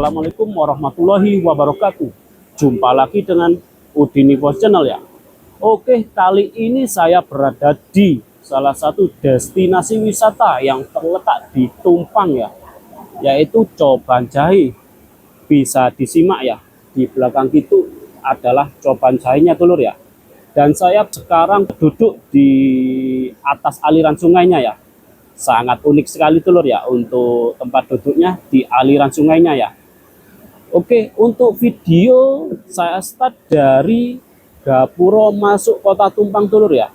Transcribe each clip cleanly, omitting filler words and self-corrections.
Assalamualaikum warahmatullahi wabarakatuh. Jumpa lagi dengan Udini Bos Channel ya. Oke, kali ini saya berada di salah satu destinasi wisata yang terletak di Tumpang ya, yaitu Coban Jahe. Bisa disimak ya, di belakang itu adalah Coban Jahenya dulur ya. Dan saya sekarang duduk di atas aliran sungainya ya. Sangat unik sekali dulur ya untuk tempat duduknya di aliran sungainya ya. Oke, untuk video saya start dari Gapuro masuk kota Tumpang dulur ya.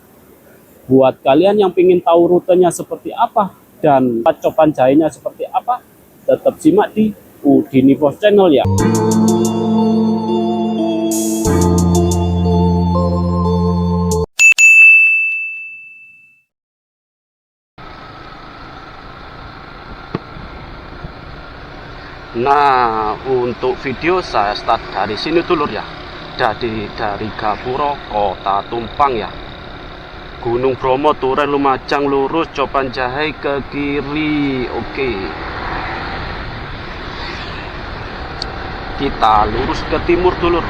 Buat kalian yang ingin tahu rutenya seperti apa dan Coban Jahenya seperti apa, tetap simak di Udini Bos Channel ya. Nah, untuk video saya start dari sini dulur ya. Dari Gapuro, kota Tumpang ya. Gunung Bromo, Turen, Lumajang lurus, Coban Jahe ke kiri. Oke. Kita lurus ke timur dulur.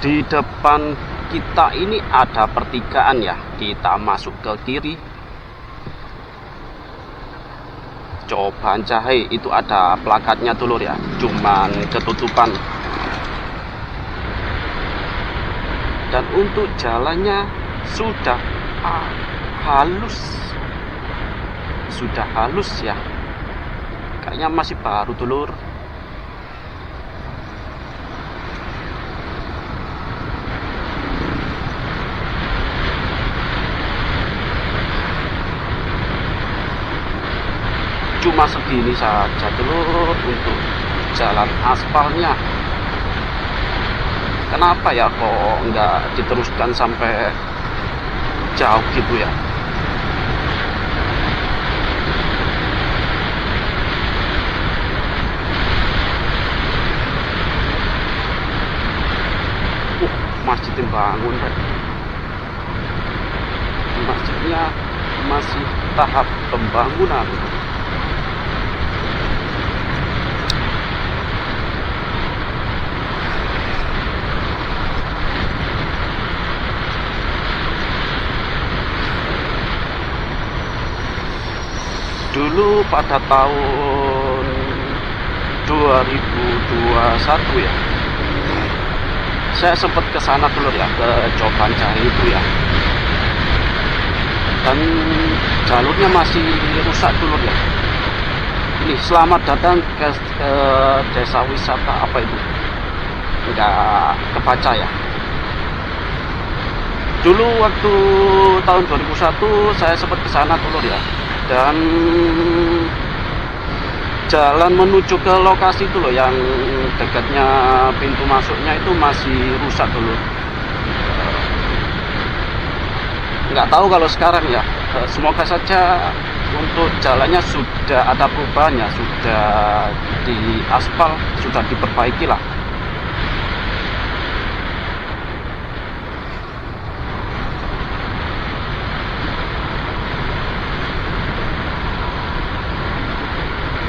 Di depan kita ini ada pertigaan ya, kita masuk ke kiri. Coban Jahe itu ada plakatnya dulur ya, cuman ketutupan. Dan untuk jalannya sudah halus ya, kayaknya masih baru dulur. Cuma segini saja dulur untuk jalan aspalnya. Kenapa ya kok nggak diteruskan sampai jauh gitu ya? Masjid dibangun, masjidnya masih tahap pembangunan. Dulu pada tahun 2021 ya, saya sempat ke sana dulu ya, ke Coban Jahe itu ya. Dan jalurnya masih rusak dulu ya. Ini selamat datang ke desa wisata apa itu? Nggak kebaca ya. Dulu waktu tahun 2001 saya sempat ke sana dulu ya. Dan jalan menuju ke lokasi itu loh, yang dekatnya pintu masuknya itu masih rusak dulu. Nggak tahu kalau sekarang ya. Semoga saja untuk jalannya sudah ada perubahannya, sudah di aspal, sudah diperbaiki lah.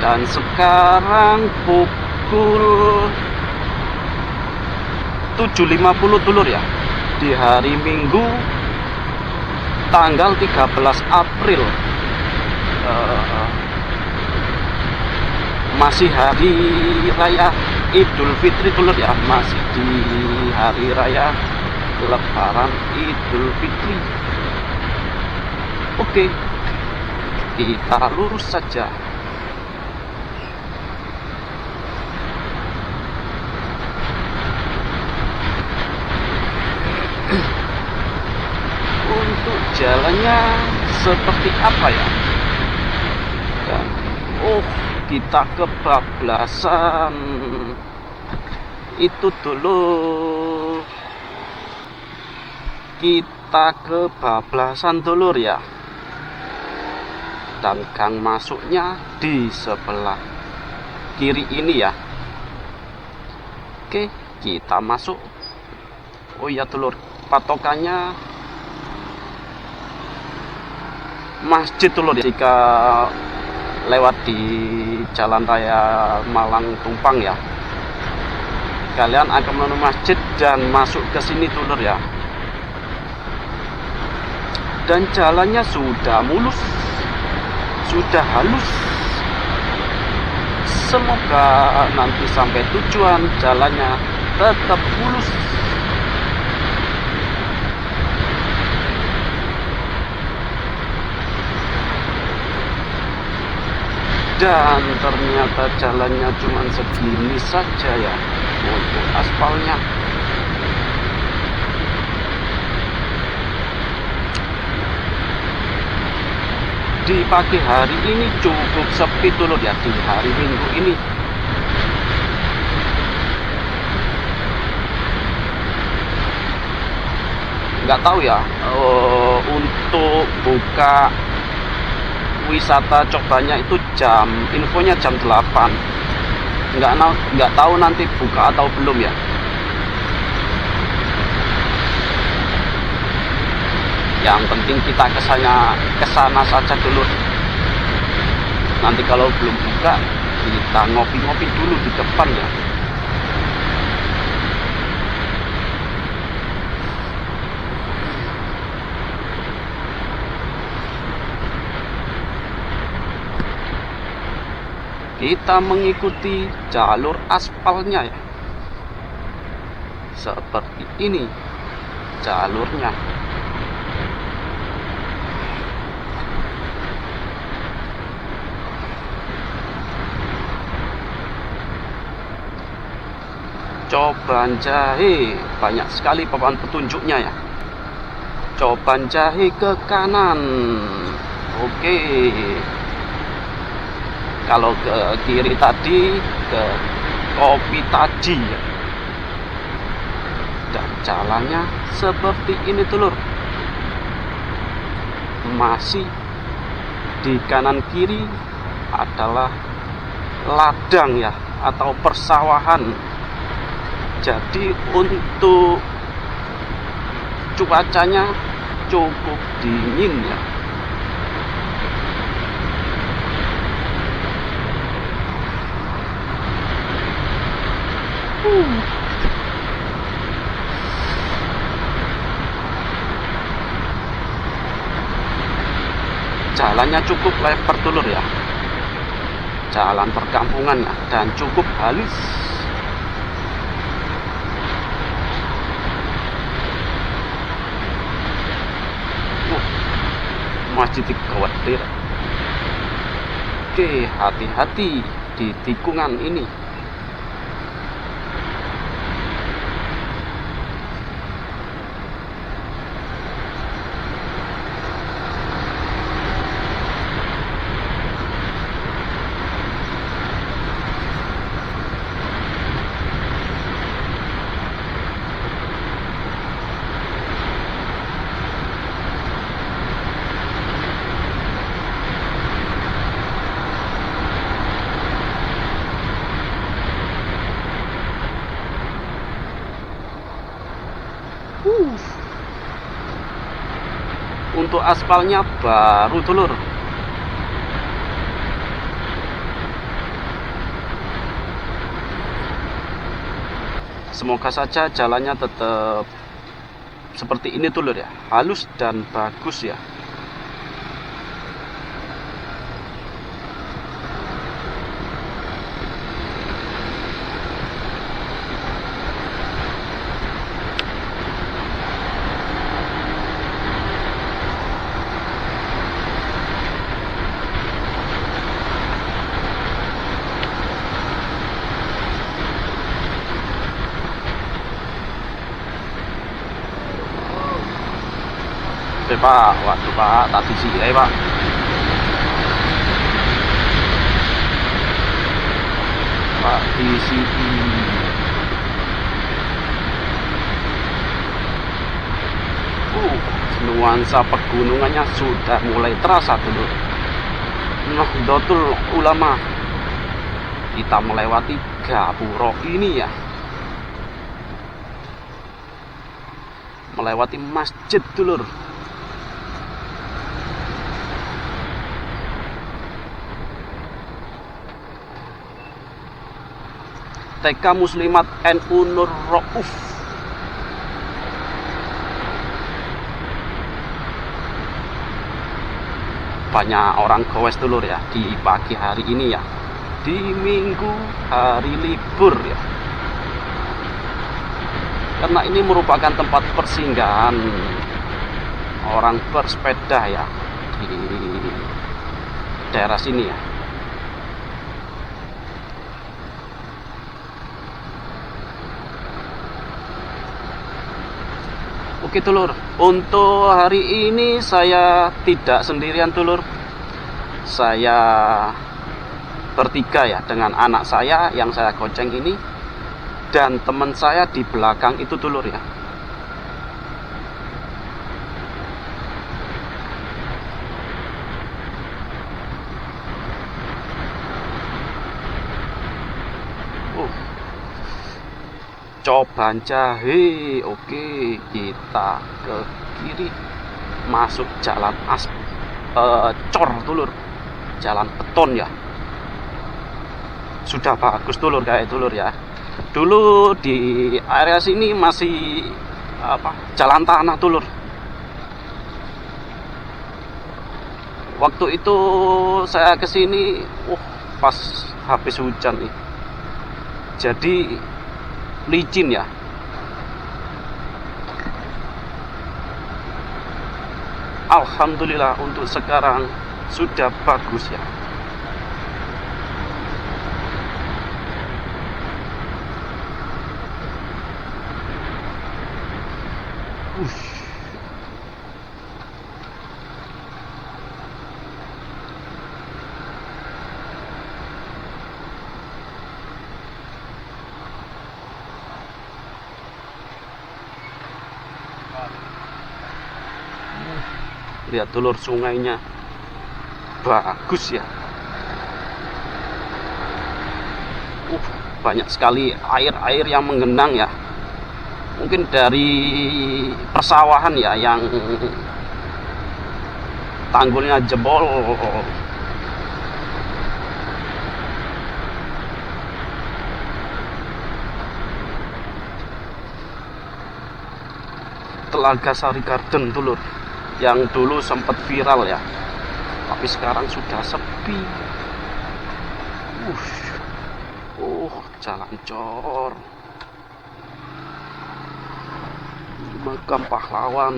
Dan sekarang pukul 7.50 dulur ya, di hari Minggu tanggal 13 April. Masih hari raya Idul Fitri dulur ya, masih di hari raya Lebaran Idul Fitri. Oke, kita lurus saja. Untuk jalannya seperti apa ya? Dan kita kebablasan itu dulu. Kita kebablasan dulur ya. Dan gang masuknya di sebelah kiri ini ya. Oke, kita masuk. Oh iya dulur, patokannya masjid dulu jika lewat di jalan raya Malang Tumpang ya, kalian akan menuju masjid dan masuk ke sini dulur ya. Dan jalannya sudah mulus, sudah halus. Semoga nanti sampai tujuan jalannya tetap mulus. Dan ternyata jalannya cuma segini saja ya untuk aspalnya. Di pagi hari ini cukup sepi dulu ya, di hari Minggu ini. Nggak tahu ya, untuk buka wisata cobanya itu infonya jam 8. Nggak tahu nanti buka atau belum ya. Yang penting kita kesana saja dulu. Nanti kalau belum buka, kita ngopi-ngopi dulu di depan ya. Kita mengikuti jalur aspalnya ya. Seperti ini jalurnya. Coban jahe, banyak sekali papan petunjuknya ya. Coban jahe ke kanan. Oke. Kalau ke kiri tadi ke Kopi Taji ya. Dan jalannya seperti ini dulur. Masih di kanan kiri adalah ladang ya, atau persawahan. Jadi untuk cuacanya cukup dingin ya. Jalannya cukup lebar dulur ya, jalan perkampungan ya, dan cukup halus. Masjid khawatir. Oke, hati-hati di tikungan ini. Untuk aspalnya baru dulur. Semoga saja jalannya tetap seperti ini dulur ya, halus dan bagus ya. Oke Pak, waduh Pak, tadi sih Pak. Pak di sini. Nuansa pegunungannya sudah mulai terasa dulu. Nahdlatul Ulama. Kita melewati Gapuro ini ya. Melewati masjid dulur. TK Muslimat NU Nur Rauf. Banyak orang gowes dulur ya di pagi hari ini ya, di minggu hari libur ya, karena ini merupakan tempat persinggahan orang bersepeda ya di daerah sini ya. Oke dulur, untuk hari ini saya tidak sendirian dulur. Saya bertiga ya dengan anak saya yang saya goceng ini, dan teman saya di belakang itu dulur ya. Coban jahe. Oke, kita ke kiri masuk jalan cor dulur, jalan beton ya. Sudah bagus dulur kayak dulur ya. Dulu di area sini masih jalan tanah dulur. Waktu itu saya kesini pas habis hujan nih, jadi licin ya. Alhamdulillah untuk sekarang sudah bagus ya. Lihat dulur, sungainya bagus ya. Banyak sekali air-air yang menggenang ya. Mungkin dari persawahan ya yang tanggulnya jebol. Telaga Sari Garden dulur, yang dulu sempat viral ya, tapi sekarang sudah sepi. Jalan cor, makam pahlawan.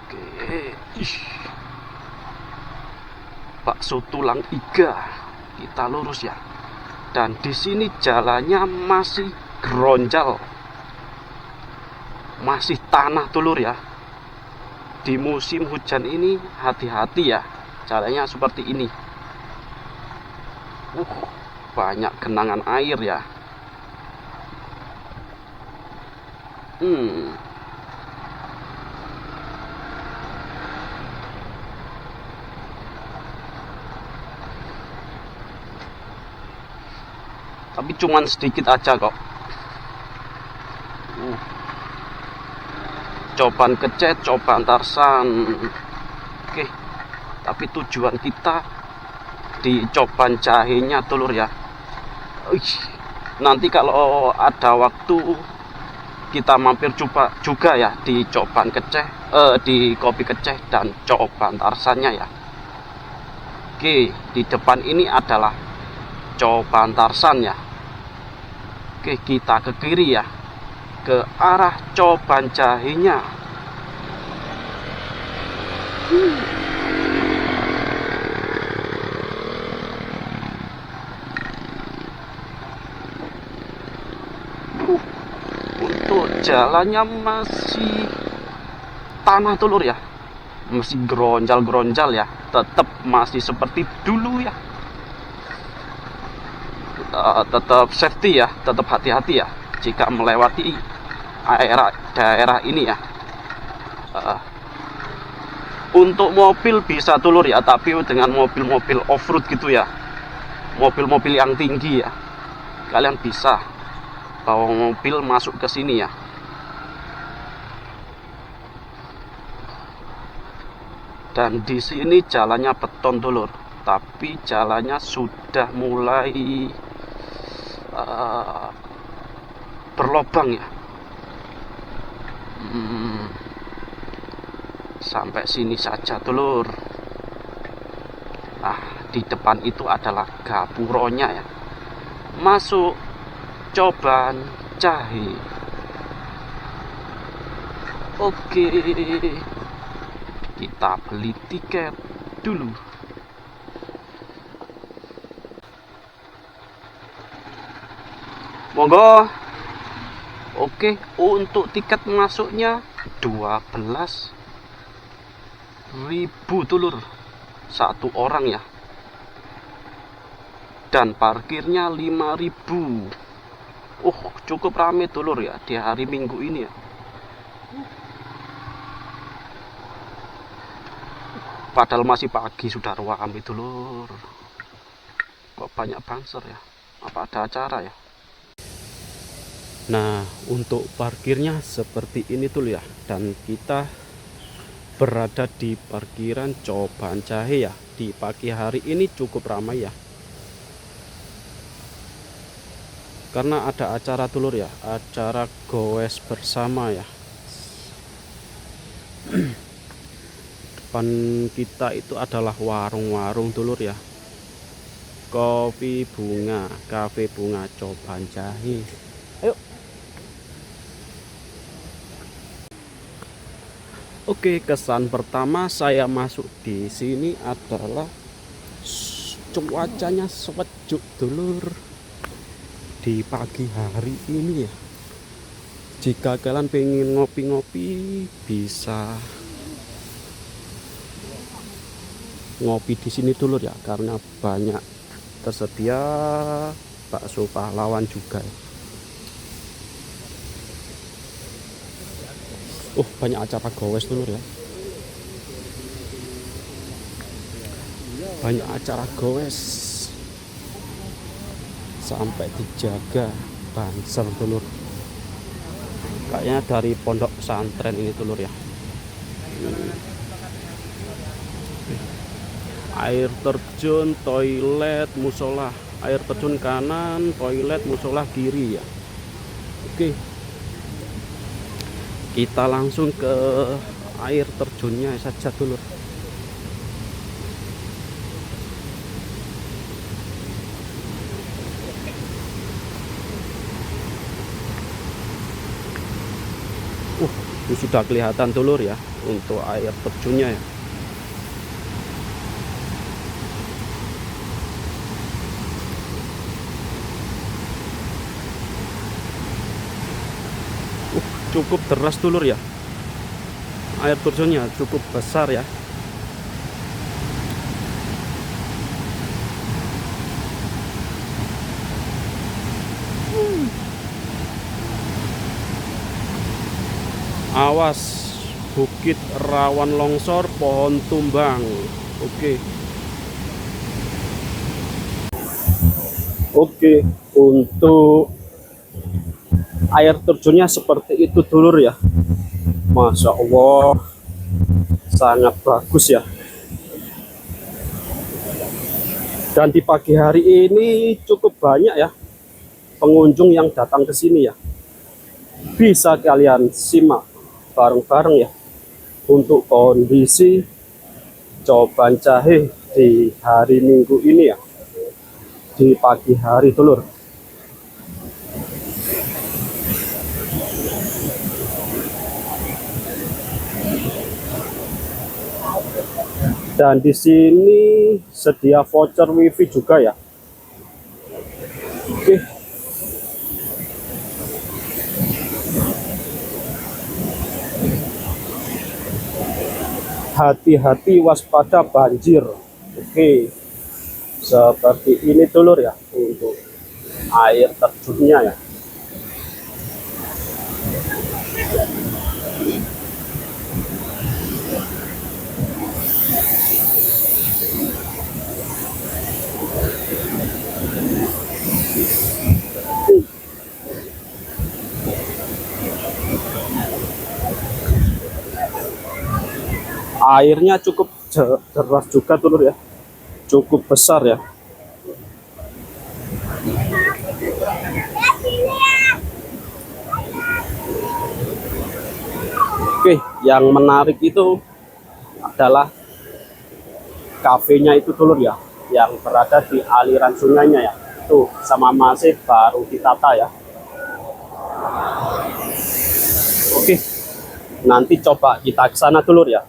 Oke, bakso tulang iga, kita lurus ya. Dan di sini jalannya masih geronjal, masih tanah dulur ya. Di musim hujan ini hati-hati ya, jalannya seperti ini. Banyak genangan air ya. Tapi cuman sedikit aja kok. Coban Kecet, Coban Tarsan. Oke, tapi tujuan kita di Coban Jahenya dulur ya. Nanti kalau ada waktu kita mampir juga ya di Coban Kecet, di Kopi Kecet dan Coban Tarsannya ya. Oke, di depan ini adalah Coban Tarsan ya. Oke, kita ke kiri ya, ke arah Coban Jahenya. Untuk jalannya masih tanah dulur ya, masih geronjal-geronjal ya, tetap masih seperti dulu ya. Tetap safety ya, tetap hati-hati ya jika melewati daerah ini ya. Untuk mobil bisa dulur ya, tapi dengan mobil-mobil off-road gitu ya, mobil-mobil yang tinggi ya, kalian bisa bawa mobil masuk ke sini ya. Dan di sini jalannya beton dulur, tapi jalannya sudah mulai berlobang ya. Sampai sini saja dulur. Nah, di depan itu adalah gapuronya ya. Masuk Coban Jahe. Oke, kita beli tiket dulu. Monggo. Oke, untuk tiket masuknya 12.000 dulur, satu orang ya. Dan parkirnya 5.000. Cukup rame dulur ya di hari Minggu ini ya. Padahal masih pagi sudah ramai dulur. Kok banyak banser ya? Apa ada acara ya? Nah, untuk parkirnya seperti ini dulu ya. Dan kita berada di parkiran Coban Jahe ya. Di pagi hari ini cukup ramai ya. Karena ada acara dulur ya, acara goes bersama ya. Depan kita itu adalah warung-warung dulur ya. Kopi bunga, kafe bunga Coban Jahe. Ayo. Oke, kesan pertama saya masuk di sini adalah cuacanya sejuk dulur di pagi hari ini ya. Jika kalian pengen ngopi-ngopi, bisa ngopi di sini dulur ya, karena banyak tersedia bakso pahlawan juga ya. Banyak acara gowes dulur ya. Banyak acara gowes. Sampai dijaga banser dulur. Kayaknya dari pondok pesantren ini dulur ya. Air terjun, toilet, musola. Air terjun kanan, toilet, musola kiri ya. Oke. Kita langsung ke air terjunnya saja dulur. Itu sudah kelihatan dulur ya untuk air terjunnya ya. Cukup deras dulur ya. Air terjunnya cukup besar ya. Awas, bukit rawan longsor, pohon tumbang. Oke, untuk air terjunnya seperti itu dulur ya. Masya Allah, sangat bagus ya. Dan di pagi hari ini cukup banyak ya pengunjung yang datang ke sini ya. Bisa kalian simak bareng-bareng ya untuk kondisi Coban Jahe di hari Minggu ini ya, di pagi hari dulur. Dan di sini sedia voucher wifi juga ya. Oke. Hati-hati, waspada banjir. Oke. Seperti ini dulur ya untuk air terjunnya ya. Airnya cukup deras juga dulur ya. cukup besar ya. Oke, yang menarik itu adalah kafenya itu dulur ya, yang berada di aliran sungainya ya. Tuh, sama masih baru ditata ya. Oke, nanti coba kita ke sana dulur ya.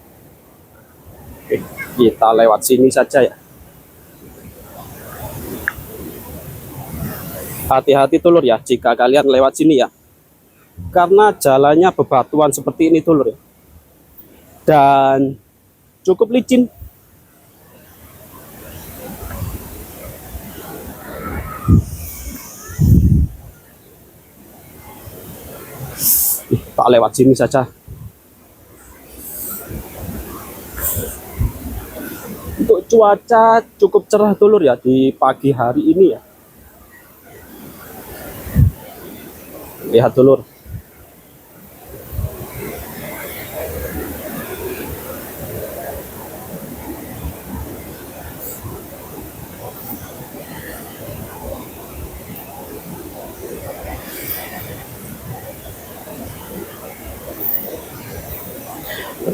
Oke, kita lewat sini saja ya. Hati-hati dulur ya jika kalian lewat sini ya, karena jalannya bebatuan seperti ini dulur ya, dan cukup licin. Tak lewat sini saja. Untuk cuaca cukup cerah dulur ya di pagi hari ini ya. Lihat dulur.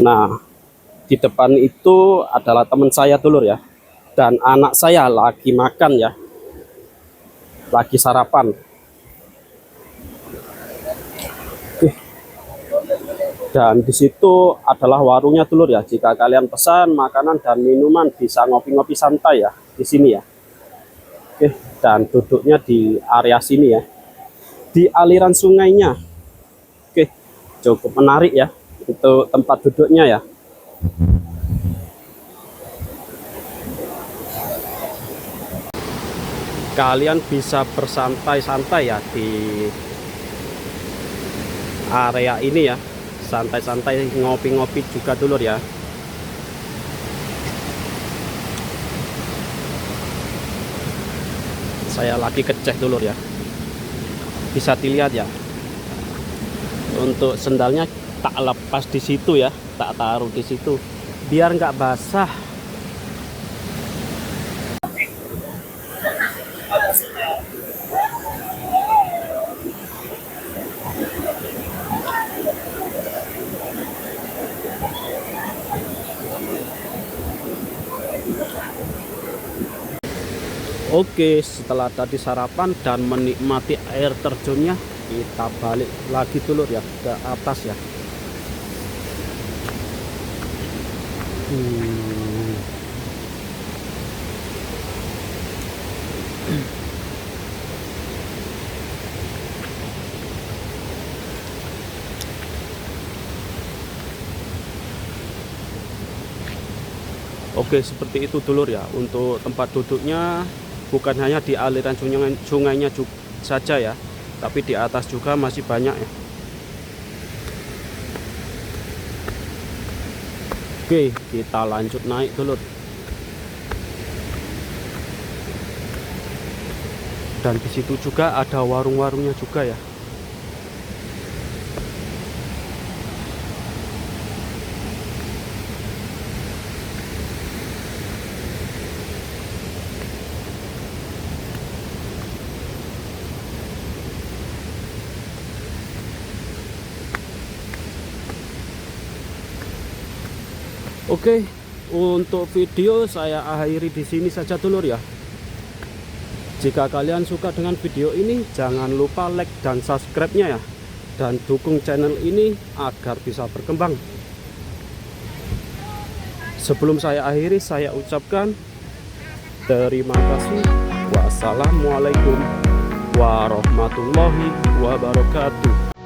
Nah, di depan itu adalah teman saya dulur ya, dan anak saya lagi makan ya, lagi sarapan. Dan di situ adalah warungnya dulur ya, jika kalian pesan makanan dan minuman bisa ngopi-ngopi santai ya di sini ya. Oke, dan duduknya di area sini ya, di aliran sungainya. Oke, cukup menarik ya untuk tempat duduknya ya. Kalian bisa bersantai-santai ya di area ini ya, santai-santai ngopi-ngopi juga dulur ya. Saya lagi ngecek dulur ya, bisa dilihat ya, untuk sendalnya tak lepas di situ ya, tak taruh di situ biar nggak basah. Oke, setelah tadi sarapan dan menikmati air terjunnya, kita balik lagi dulu ya ke atas ya. Oke, seperti itu dulur ya untuk tempat duduknya. Bukan hanya di aliran sungainya saja ya, tapi di atas juga masih banyak ya. Oke, kita lanjut naik dulur. Dan di situ juga ada warung-warungnya juga ya. Oke, untuk video saya akhiri di sini saja dulur ya. Jika kalian suka dengan video ini, jangan lupa like dan subscribe-nya ya, dan dukung channel ini agar bisa berkembang. Sebelum saya akhiri, saya ucapkan terima kasih. Wassalamualaikum warahmatullahi wabarakatuh.